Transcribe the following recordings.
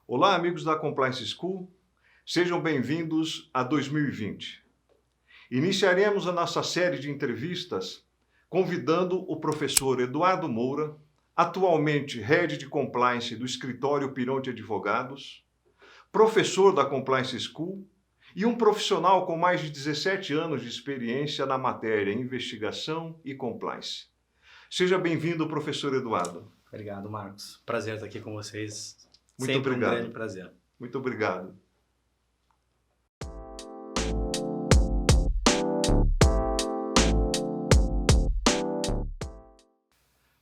Olá, amigos da Compliance School, sejam bem-vindos a 2020. Iniciaremos a nossa série de entrevistas convidando o professor Eduardo Moura, atualmente Head de Compliance do Escritório Pirão de Advogados, professor da Compliance School e um profissional com mais de 17 anos de experiência na matéria investigação e compliance. Seja bem-vindo, professor Eduardo. Obrigado, Marcos. Prazer estar aqui com vocês. Muito Sempre obrigado. Um grande prazer. Muito obrigado.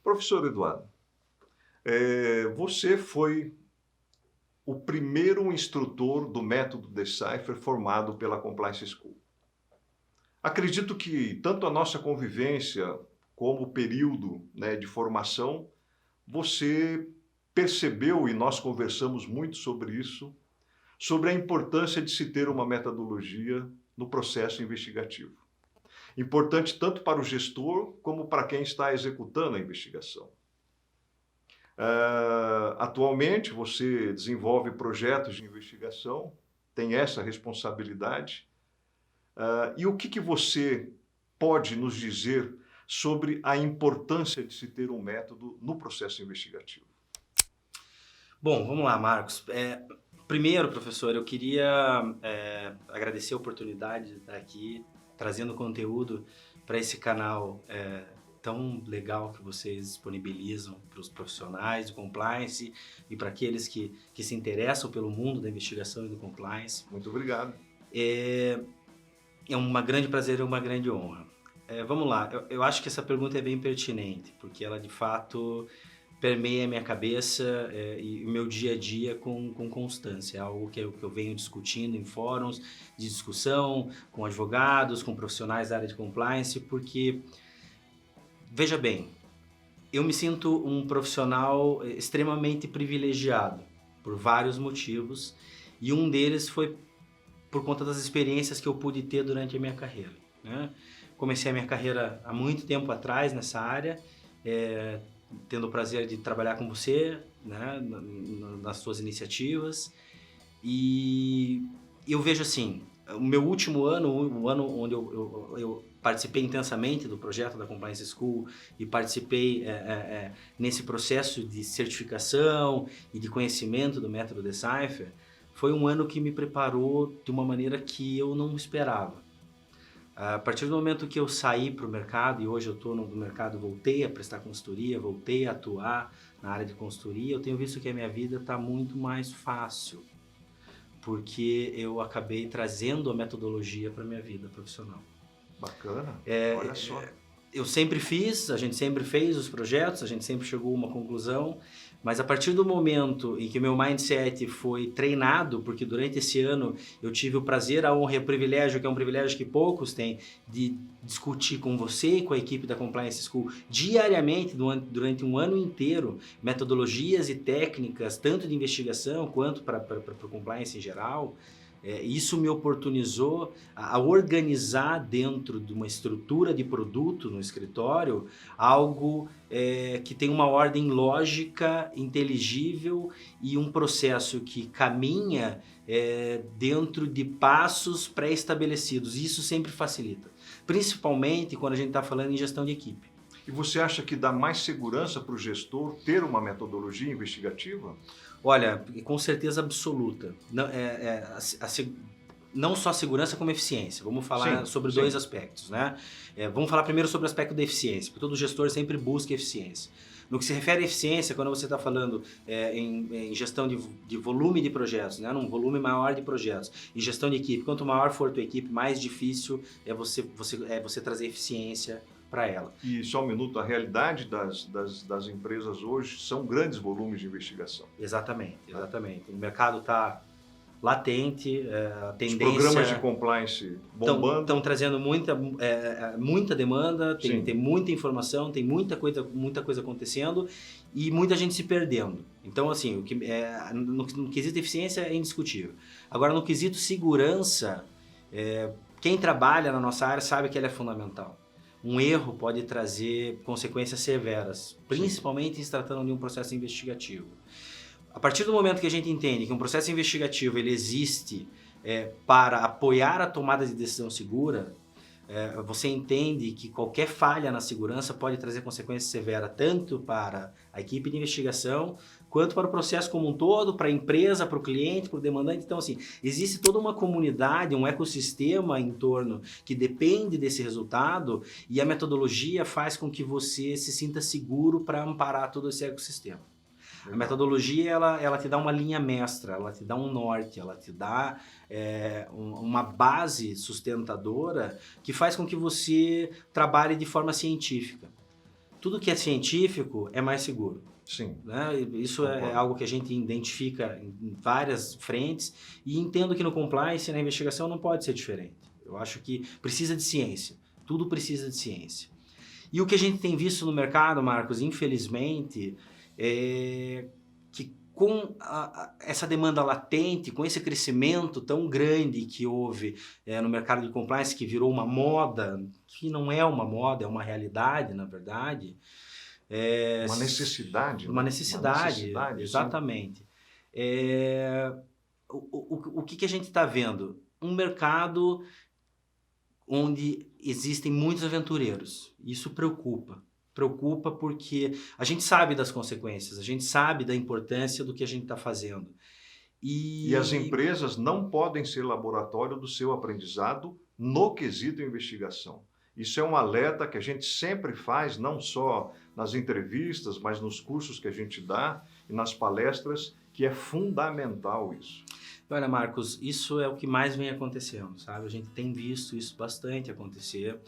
Professor Eduardo, você foi o primeiro instrutor do método Decipher formado pela Compliance School. Acredito que tanto a nossa convivência como o período, de formação, você percebeu, e nós conversamos muito sobre isso, sobre a importância de se ter uma metodologia no processo investigativo. Importante tanto para o gestor como para quem está executando a investigação. Atualmente, você desenvolve projetos de investigação, tem essa responsabilidade. E o que você pode nos dizer sobre a importância de se ter um método no processo investigativo? Bom, vamos lá, Marcos. Primeiro, professor, eu queria agradecer a oportunidade de estar aqui trazendo conteúdo para esse canal tão legal que vocês disponibilizam para os profissionais de compliance e para aqueles que se interessam pelo mundo da investigação e do compliance. Muito obrigado. É um grande prazer e uma grande honra. Vamos lá, eu acho que essa pergunta é bem pertinente, porque ela de fato permeia a minha cabeça e o meu dia a dia com constância. É algo que eu venho discutindo em fóruns de discussão, com advogados, com profissionais da área de compliance, porque, veja bem, eu me sinto um profissional extremamente privilegiado por vários motivos, e um deles foi por conta das experiências que eu pude ter durante a minha carreira, né? Comecei a minha carreira há muito tempo atrás nessa área, tendo o prazer de trabalhar com você, né, nas suas iniciativas, e eu vejo assim, o meu último ano, o ano onde eu participei intensamente do projeto da Compliance School e participei nesse processo de certificação e de conhecimento do método Decipher, foi um ano que me preparou de uma maneira que eu não esperava. A partir do momento que eu saí para o mercado, e hoje eu estou no mercado, voltei a prestar consultoria, voltei a atuar na área de consultoria, eu tenho visto que a minha vida está muito mais fácil, porque eu acabei trazendo a metodologia para a minha vida profissional. Bacana, olha só. Eu sempre fiz, a gente sempre fez os projetos, a gente sempre chegou a uma conclusão, mas a partir do momento em que meu mindset foi treinado, porque durante esse ano eu tive o prazer, a honra e o privilégio, que é um privilégio que poucos têm, de discutir com você e com a equipe da Compliance School diariamente, durante um ano inteiro, metodologias e técnicas, tanto de investigação quanto para o compliance em geral. Isso me oportunizou a organizar dentro de uma estrutura de produto no escritório algo que tem uma ordem lógica, inteligível e um processo que caminha dentro de passos pré-estabelecidos. Isso sempre facilita, principalmente quando a gente está falando em gestão de equipe. E você acha que dá mais segurança para o gestor ter uma metodologia investigativa? Olha, com certeza absoluta. Não só segurança como eficiência. Vamos falar sobre dois aspectos, né? Vamos falar primeiro sobre o aspecto da eficiência, porque todo gestor sempre busca eficiência. No que se refere à eficiência, quando você está falando em gestão de volume de projetos, né? Num volume maior de projetos, em gestão de equipe, quanto maior for a tua equipe, mais difícil é você trazer eficiência para ela. E só um minuto, a realidade das empresas hoje são grandes volumes de investigação. Exatamente. O mercado está latente, a tendência... Os programas de compliance bombando. Estão trazendo muita demanda, tem muita informação, tem muita coisa acontecendo e muita gente se perdendo. Então, assim, no quesito eficiência é indiscutível. Agora, no quesito segurança, quem trabalha na nossa área sabe que ela é fundamental. Um erro pode trazer consequências severas, principalmente se tratando de um processo investigativo. A partir do momento que a gente entende que um processo investigativo ele existe para apoiar a tomada de decisão segura, você entende que qualquer falha na segurança pode trazer consequências severas tanto para a equipe de investigação quanto para o processo como um todo, para a empresa, para o cliente, para o demandante. Então, assim, existe toda uma comunidade, um ecossistema em torno que depende desse resultado e a metodologia faz com que você se sinta seguro para amparar todo esse ecossistema. A metodologia, ela te dá uma linha mestra, ela te dá um norte, ela te dá uma base sustentadora que faz com que você trabalhe de forma científica. Tudo que é científico é mais seguro. Sim. Né? Isso é algo que a gente identifica em várias frentes e entendo que no compliance, na investigação, não pode ser diferente. Eu acho que precisa de ciência. Tudo precisa de ciência. E o que a gente tem visto no mercado, Marcos, infelizmente, que com essa demanda latente, com esse crescimento tão grande que houve no mercado de compliance, que virou uma moda, que não é uma moda, é uma realidade, na verdade. Uma necessidade. Uma necessidade, exatamente. O que a gente está vendo? Um mercado onde existem muitos aventureiros. Isso preocupa. Preocupa porque a gente sabe das consequências, a gente sabe da importância do que a gente está fazendo. E as empresas não podem ser laboratório do seu aprendizado no quesito investigação. Isso é um alerta que a gente sempre faz, não só nas entrevistas, mas nos cursos que a gente dá e nas palestras, que é fundamental isso. Olha, Marcos, isso é o que mais vem acontecendo, sabe? A gente tem visto isso bastante acontecer.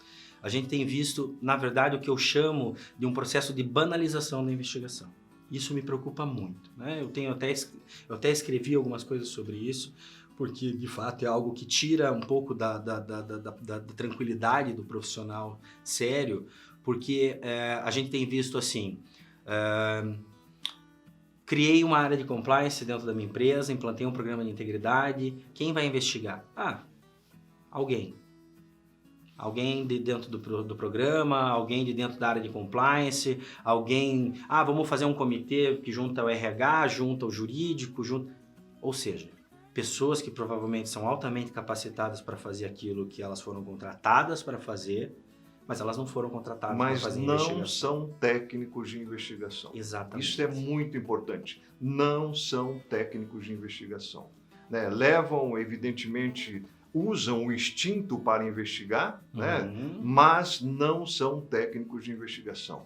A gente tem visto, na verdade, o que eu chamo de um processo de banalização da investigação. Isso me preocupa muito, né? Eu até escrevi algumas coisas sobre isso, porque, de fato, é algo que tira um pouco da tranquilidade do profissional sério, porque a gente tem visto assim... Criei uma área de compliance dentro da minha empresa, implantei um programa de integridade. Quem vai investigar? Alguém. Alguém de dentro do programa, alguém de dentro da área de compliance, alguém... vamos fazer um comitê que junta o RH, junta o jurídico, ou seja, pessoas que provavelmente são altamente capacitadas para fazer aquilo que elas foram contratadas para fazer, mas elas não foram contratadas para fazer investigação. Mas não são técnicos de investigação. Exatamente. Isso é muito importante. Não são técnicos de investigação. Né? Levam, evidentemente, usam o instinto para investigar, né? Mas não são técnicos de investigação.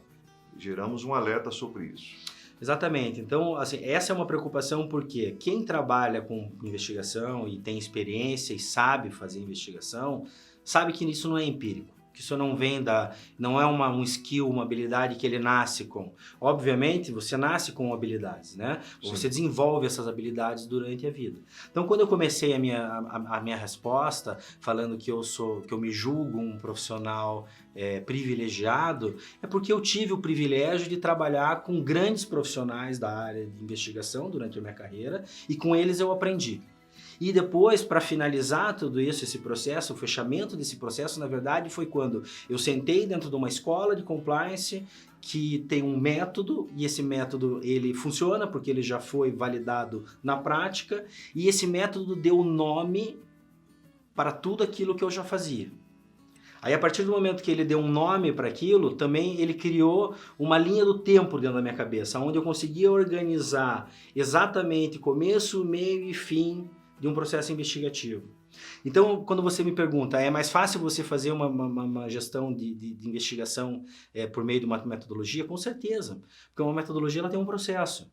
Geramos um alerta sobre isso. Exatamente. Então, assim, essa é uma preocupação porque quem trabalha com investigação e tem experiência e sabe fazer investigação, sabe que isso não é empírico. Que isso não vem não é um skill, uma habilidade que ele nasce com. Obviamente, você nasce com habilidades, né? Sim. Você desenvolve essas habilidades durante a vida. Então, quando eu comecei a minha resposta, falando que eu me julgo um profissional privilegiado, é porque eu tive o privilégio de trabalhar com grandes profissionais da área de investigação durante a minha carreira e com eles eu aprendi. E depois, para finalizar tudo isso, esse processo, o fechamento desse processo, na verdade, foi quando eu sentei dentro de uma escola de compliance que tem um método, e esse método ele funciona porque ele já foi validado na prática, e esse método deu nome para tudo aquilo que eu já fazia. Aí, a partir do momento que ele deu um nome para aquilo, também ele criou uma linha do tempo dentro da minha cabeça, onde eu conseguia organizar exatamente começo, meio e fim de um processo investigativo. Então, quando você me pergunta, é mais fácil você fazer uma gestão de investigação por meio de uma metodologia? Com certeza, porque uma metodologia ela tem um processo.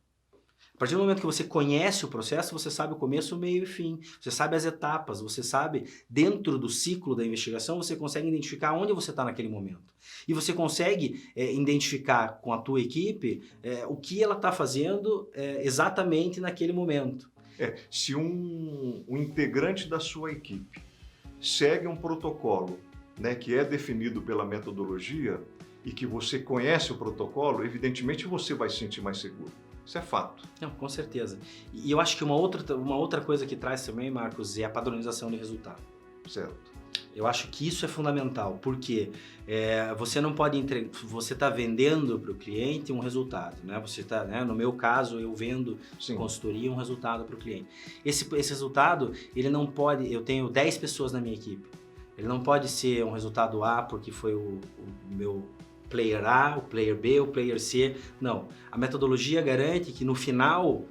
A partir do momento que você conhece o processo, você sabe o começo, o meio e o fim. Você sabe as etapas, você sabe, dentro do ciclo da investigação, você consegue identificar onde você está naquele momento. E você consegue identificar com a tua equipe o que ela está fazendo exatamente naquele momento. Se um integrante da sua equipe segue um protocolo, né, que é definido pela metodologia e que você conhece o protocolo, evidentemente você vai se sentir mais seguro. Isso é fato. Não, com certeza. E eu acho que uma outra coisa que traz também, Marcos, é a padronização de resultado. Certo. Eu acho que isso é fundamental, porque você não pode entregar, você está vendendo para o cliente um resultado, né? Você tá, né? No meu caso, eu vendo Sim. consultoria um resultado para o cliente. Esse resultado, ele não pode, eu tenho 10 pessoas na minha equipe, ele não pode ser um resultado A porque foi o meu player A, o player B, o player C, não. A metodologia garante que no final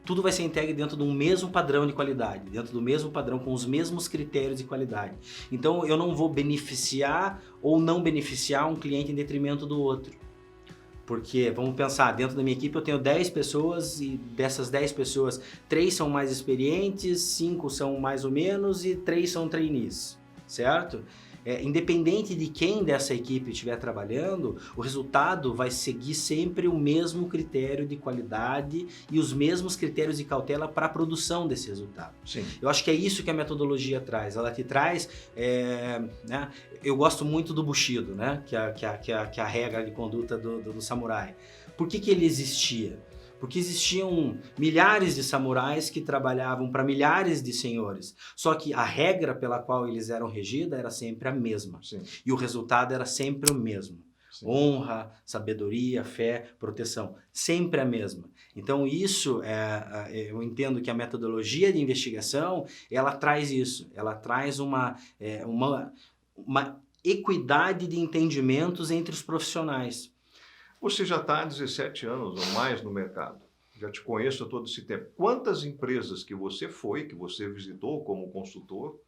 tudo vai ser entregue dentro de um mesmo padrão de qualidade, dentro do mesmo padrão, com os mesmos critérios de qualidade. Então eu não vou beneficiar ou não beneficiar um cliente em detrimento do outro. Porque, vamos pensar, dentro da minha equipe eu tenho 10 pessoas e dessas 10 pessoas, 3 são mais experientes, 5 são mais ou menos e 3 são trainees, certo? Independente de quem dessa equipe estiver trabalhando, o resultado vai seguir sempre o mesmo critério de qualidade e os mesmos critérios de cautela para a produção desse resultado. Sim. Eu acho que é isso que a metodologia traz. Ela te traz, né? Eu gosto muito do Bushido, né? que é a regra de conduta do samurai. Por que ele existia? Porque existiam milhares de samurais que trabalhavam para milhares de senhores. Só que a regra pela qual eles eram regidos era sempre a mesma. Sim. E o resultado era sempre o mesmo. Sim. Honra, sabedoria, fé, proteção. Sempre a mesma. Então isso, eu entendo que a metodologia de investigação, ela traz isso. Ela traz uma equidade de entendimentos entre os profissionais. Você já está há 17 anos ou mais no mercado. Já te conheço há todo esse tempo. Quantas empresas que você visitou como consultor,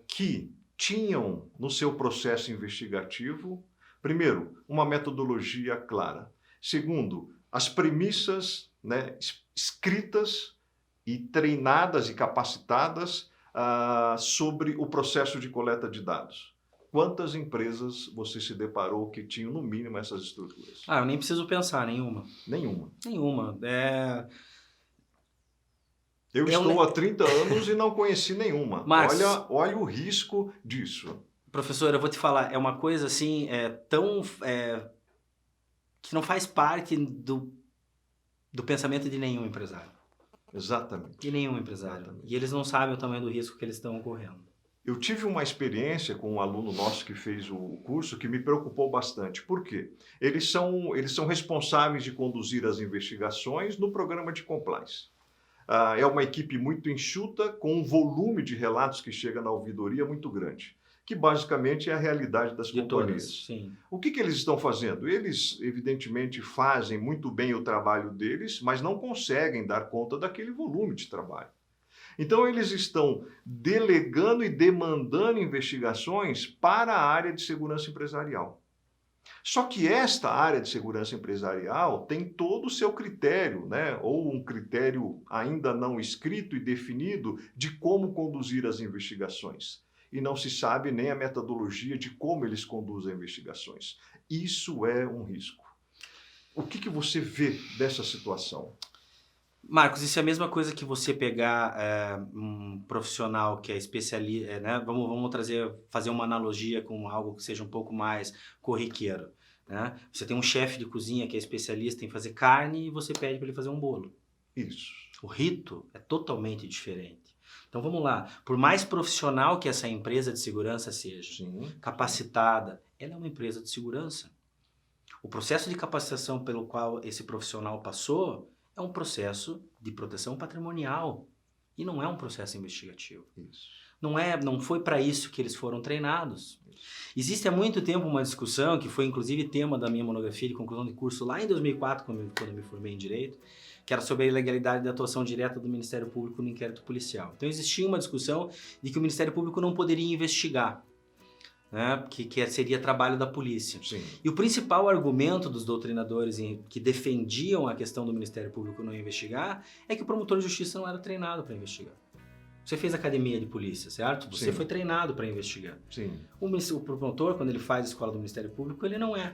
que tinham no seu processo investigativo, primeiro, uma metodologia clara. Segundo, as premissas, né, escritas e treinadas e capacitadas sobre o processo de coleta de dados. Quantas empresas você se deparou que tinham, no mínimo, essas estruturas? Eu nem preciso pensar, nenhuma. Nenhuma. Nenhuma. Eu estou há 30 anos e não conheci nenhuma. Mas, olha o risco disso. Professor, eu vou te falar, é uma coisa assim, que não faz parte do pensamento de nenhum empresário. Exatamente. De nenhum empresário. Exatamente. E eles não sabem o tamanho do risco que eles estão correndo. Eu tive uma experiência com um aluno nosso que fez o curso que me preocupou bastante. Por quê? Eles são responsáveis de conduzir as investigações no programa de compliance. É uma equipe muito enxuta, com um volume de relatos que chega na ouvidoria muito grande, que basicamente é a realidade das companhias. Todas, sim. O que eles estão fazendo? Eles, evidentemente, fazem muito bem o trabalho deles, mas não conseguem dar conta daquele volume de trabalho. Então, eles estão delegando e demandando investigações para a área de segurança empresarial. Só que esta área de segurança empresarial tem todo o seu critério, né? Ou um critério ainda não escrito e definido de como conduzir as investigações. E não se sabe nem a metodologia de como eles conduzem investigações. Isso é um risco. O que você vê dessa situação? Marcos, isso é a mesma coisa que você pegar um profissional que é especialista, né? Vamos fazer uma analogia com algo que seja um pouco mais corriqueiro, né? Você tem um chefe de cozinha que é especialista em fazer carne e você pede para ele fazer um bolo. Isso. O rito é totalmente diferente. Então vamos lá, por mais profissional que essa empresa de segurança seja, capacitada, ela é uma empresa de segurança. O processo de capacitação pelo qual esse profissional passou é um processo de proteção patrimonial e não é um processo investigativo. Isso. Não foi para isso que eles foram treinados. Existe há muito tempo uma discussão, que foi inclusive tema da minha monografia de conclusão de curso lá em 2004, quando eu me formei em Direito, que era sobre a ilegalidade da atuação direta do Ministério Público no inquérito policial. Então existia uma discussão de que o Ministério Público não poderia investigar, né, que seria trabalho da polícia. Sim. E o principal argumento dos doutrinadores que defendiam a questão do Ministério Público não investigar é que o promotor de justiça não era treinado para investigar. Você fez academia de polícia, certo? Você foi treinado para investigar. Sim. O promotor, quando ele faz a escola do Ministério Público, ele não é.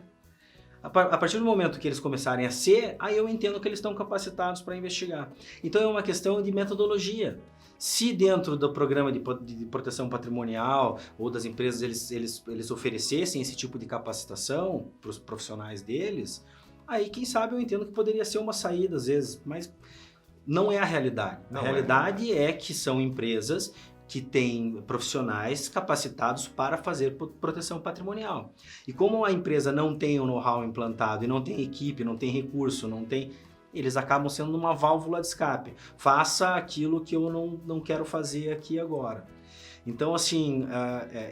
A partir do momento que eles começarem a ser, aí eu entendo que eles estão capacitados para investigar. Então é uma questão de metodologia. Se dentro do programa de proteção patrimonial ou das empresas eles oferecessem esse tipo de capacitação para os profissionais deles, aí quem sabe eu entendo que poderia ser uma saída às vezes, mas não é a realidade. A realidade é que são empresas que tem profissionais capacitados para fazer proteção patrimonial. E como a empresa não tem o know-how implantado, e não tem equipe, não tem recurso, eles acabam sendo uma válvula de escape. Faça aquilo que eu não quero fazer aqui agora. Então, assim,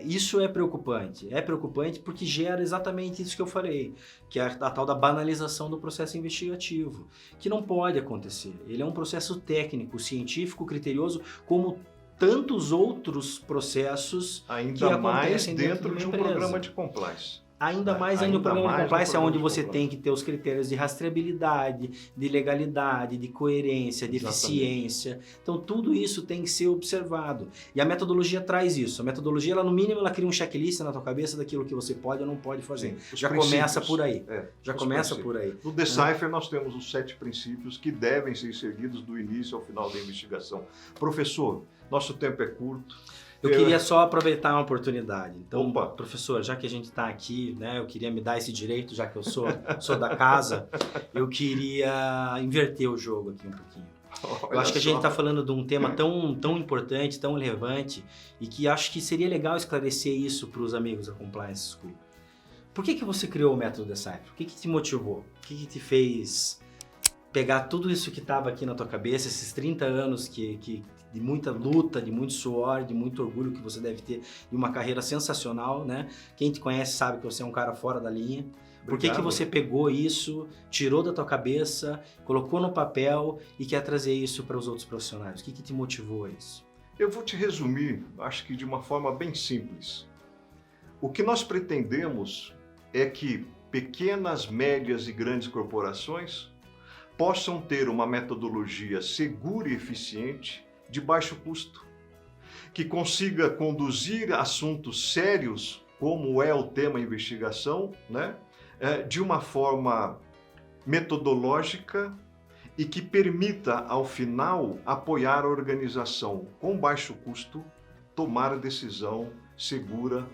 isso é preocupante. É preocupante porque gera exatamente isso que eu falei, que é a tal da banalização do processo investigativo, que não pode acontecer. Ele é um processo técnico, científico, criterioso, como tantos outros processos que Ainda mais acontecem dentro de de uma um empresa. programa de compliance. Ainda mais ainda no programa de compliance, é onde você tem que ter os critérios de rastreabilidade, de legalidade, de coerência, de eficiência. Então, tudo isso tem que ser observado. E a metodologia traz isso. A metodologia, ela, no mínimo, ela cria um checklist na tua cabeça daquilo que você pode ou não pode fazer. Sim, já começa por aí. Já os começa princípios. por aí. No Decipher, nós temos os 7 princípios que devem ser seguidos do início ao final da investigação. Professor, nosso tempo é curto. Eu queria só aproveitar uma oportunidade. Então, Opa. professor, já que a gente está aqui, né, eu queria me dar esse direito, já que eu sou da casa, eu queria inverter o jogo aqui um pouquinho. Eu acho que a gente está falando de um tema tão importante, tão relevante, e que acho que seria legal esclarecer isso para os amigos da Compliance School. Por que você criou o método Decipher? O que te motivou? O que te fez pegar tudo isso que estava aqui na tua cabeça, esses 30 anos de muita luta, de muito suor, de muito orgulho que você deve ter e uma carreira sensacional, né? Quem te conhece sabe que você é um cara fora da linha. Por que você pegou isso, tirou da tua cabeça, colocou no papel e quer trazer isso para os outros profissionais? O que te motivou a isso? Eu vou te resumir, acho que de uma forma bem simples. O que nós pretendemos é que pequenas, médias e grandes corporações possam ter uma metodologia segura e eficiente de baixo custo, que consiga conduzir assuntos sérios, como é o tema investigação, né, de uma forma metodológica e que permita, ao final, apoiar a organização com baixo custo, tomar a decisão segura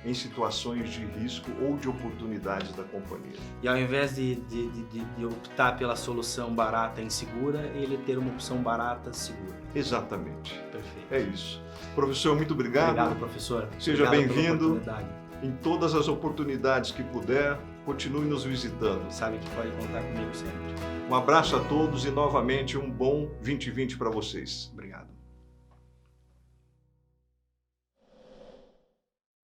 em situações de risco ou de oportunidades da companhia. E ao invés de optar pela solução barata e insegura, ele ter uma opção barata e segura. Exatamente. Perfeito. É isso. Professor, muito obrigado. Obrigado, professor. Seja bem-vindo. Em todas as oportunidades que puder, continue nos visitando. Sabe que pode contar comigo sempre. Um abraço a todos e novamente um bom 2020 para vocês.